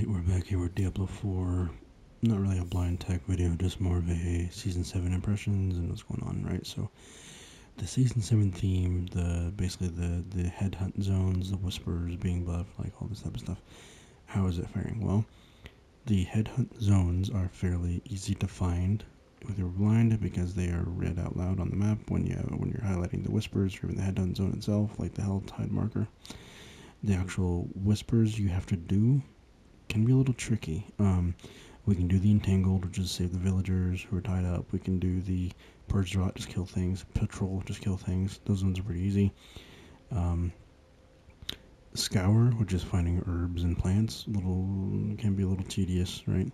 Alright, we're back here with Diablo 4. Not really a blind tech video, just more of a Season 7 impressions and what's going on, right? So, the Season 7 theme, basically the headhunt zones, the whispers being buffed, like all this type of stuff. How is it faring? Well, the headhunt zones are fairly easy to find with your blind because they are read out loud on the map when you're highlighting the whispers or even the headhunt zone itself, like the hell tide marker. The actual whispers you have to do can be a little tricky. We can do the entangled, which is save the villagers who are tied up. We can do the purge rot, just kill things. Patrol, just kill things. Those ones are pretty easy. Scour, which is finding herbs and plants, can be a little tedious, right?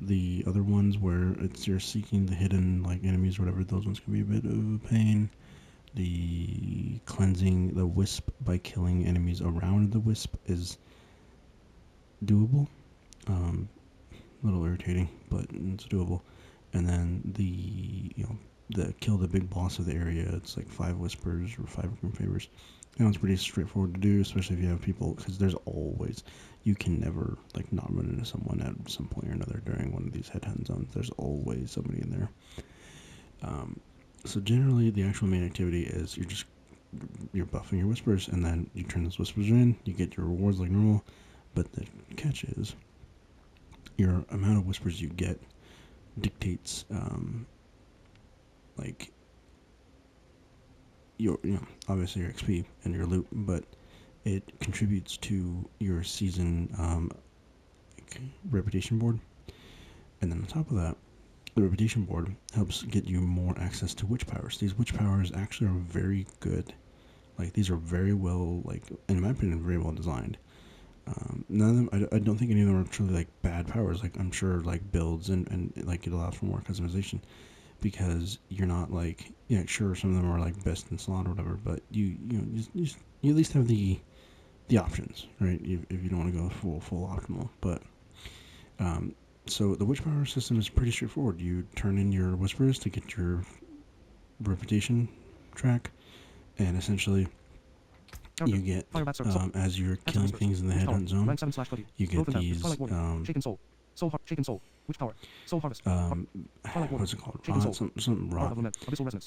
The other ones where you're seeking the hidden like enemies or whatever, those ones can be a bit of a pain. The cleansing the wisp by killing enemies around the wisp is doable. A little irritating, but it's doable. And then the kill the big boss of the area. It's like 5 whispers or 5 room favors. That one's pretty straightforward to do, especially if you have people, because there's always, you can never like not run into someone at some point or another during one of these headhunt zones. There's always somebody in there. So generally, the actual main activity is you're buffing your whispers, and then you turn those whispers in. You get your rewards like normal, but the catch is your amount of whispers you get dictates like your obviously your XP and your loot, but it contributes to your season reputation board. And then on top of that, the reputation board helps get you more access to witch powers. These witch powers actually are very good. Like, these are very well, like, in my opinion, very well designed. None of them, I don't think any of them are truly like bad powers. Like, I'm sure like builds and like it allows for more customization, because you're not like, sure, some of them are like best in slot or whatever, but you at least have the options, right? If you don't want to go full optimal. But so the witch power system is pretty straightforward. You turn in your whispers to get your reputation track, and essentially you get, as you're killing things in the headhunt zone, you get these, what's it called? Rot, some rot.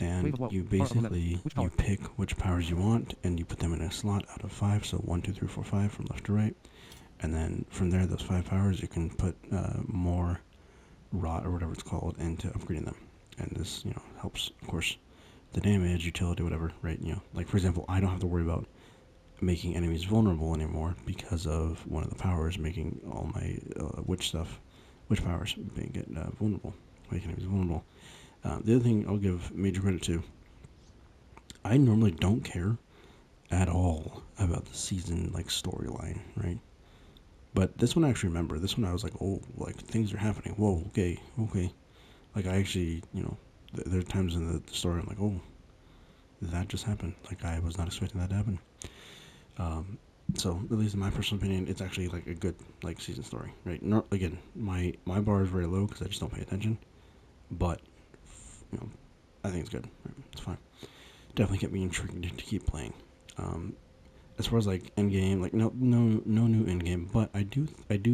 And you basically, you pick which powers you want, and you put them in a slot out of 5, so 1, 2, 3, 4, 5 from left to right. And then from there, those 5 powers, you can put more rot, or whatever it's called, into upgrading them. And this, helps, of course, the damage, utility, whatever, right? Like, for example, I don't have to worry about making enemies vulnerable anymore because of one of the powers making all my witch powers being vulnerable, making enemies vulnerable. The other thing I'll give major credit to, I normally don't care at all about the season like storyline, right? But this one I actually remember. This one I was like, oh, like things are happening. Whoa, okay. Like, I actually, there are times in the story I'm like, oh, that just happened. Like, I was not expecting that to happen. So at least in my personal opinion, it's actually like a good like season story, right? Again, my bar is very low because I just don't pay attention, but I think it's good. Right? It's fine. Definitely kept me intrigued to keep playing. As far as like end game, like no new end game, but I do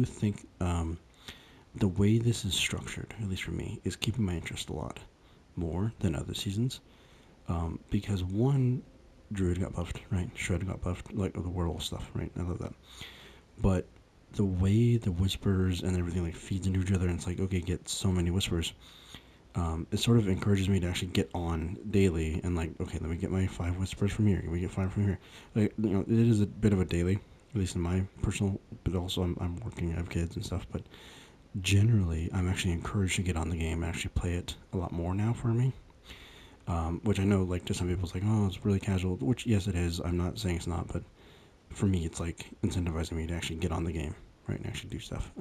think the way this is structured, at least for me, is keeping my interest a lot more than other seasons, because one, Druid got buffed, right? Shred got buffed, like the werewolf stuff, right? I love that. But the way the whispers and everything like feeds into each other, and it's like, okay, get so many whispers. It sort of encourages me to actually get on daily and like, okay, let me get my 5 whispers from here. Let me get 5 from here. Like, it is a bit of a daily, at least in my personal. But also, I'm working, I have kids and stuff. But generally, I'm actually encouraged to get on the game and actually play it a lot more now for me. Which I know, like, to some people, it's like, oh, it's really casual, which, yes, it is. I'm not saying it's not, but for me, it's, like, incentivizing me to actually get on the game, right, and actually do stuff.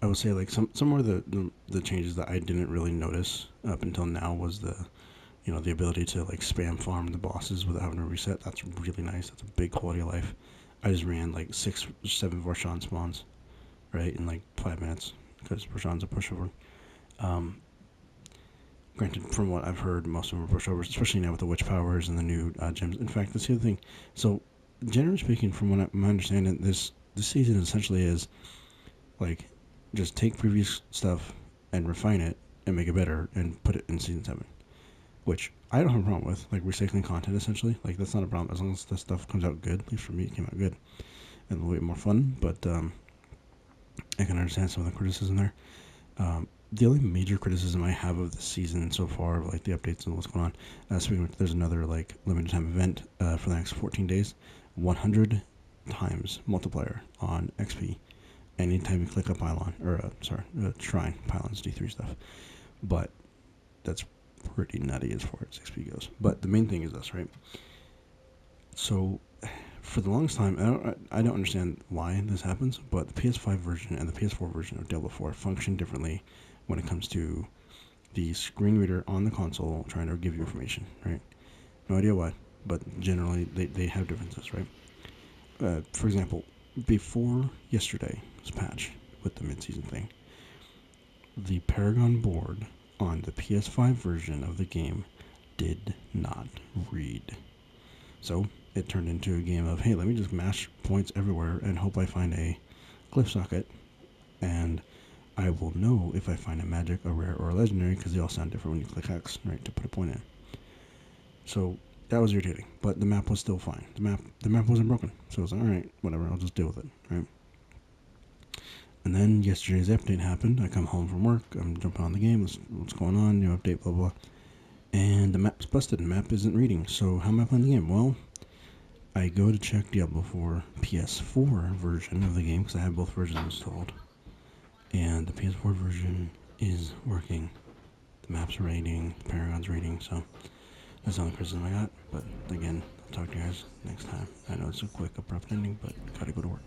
I would say, like, some more of the changes that I didn't really notice up until now was the ability to, like, spam farm the bosses without having to reset. That's really nice. That's a big quality of life. I just ran, like, 6 or 7 Varshan spawns, right, in, like, 5 minutes, because Varshan's a pushover. Granted, from what I've heard, most of them are pushovers, especially now with the witch powers and the new gems. In fact, that's the other thing. So, generally speaking, from what my understanding, this this season essentially is like just take previous stuff and refine it and make it better and put it in season 7, which I don't have a problem with, like recycling content essentially. Like that's not a problem as long as the stuff comes out good. At least for me, it came out good and a little bit more fun. But I can understand some of the criticism there. The only major criticism I have of the season so far, like the updates and what's going on, speaking of which, there's another like limited time event for the next 14 days, 100 times multiplier on XP. Anytime you click a pylon, or a shrine, pylons D3 stuff. But that's pretty nutty as far as XP goes. But the main thing is this, right? So for the longest time, I don't understand why this happens, but the PS5 version and the PS4 version of Diablo 4 function differently when it comes to the screen reader on the console trying to give you information, right? No idea why, but generally they have differences, right? For example, before yesterday's patch with the mid-season thing, the Paragon board on the PS5 version of the game did not read. So it turned into a game of, hey, let me just mash points everywhere and hope I find a glyph socket, and I will know if I find a magic, a rare, or a legendary because they all sound different when you click X, right, to put a point in. So that was irritating, but the map was still fine. The map wasn't broken, so I was like, all right, whatever, I'll just deal with it, right? And then yesterday's update happened. I come home from work, I'm jumping on the game, what's going on, new update, blah, blah, and the map's busted, the map isn't reading. So how am I playing the game? Well, I go to check Diablo 4 PS4 version of the game because I have both versions installed, and the PS4 version is working. The map's reading, the Paragon's reading, so that's the only criticism I got. But again, I'll talk to you guys next time. I know it's a quick, abrupt ending, but gotta go to work.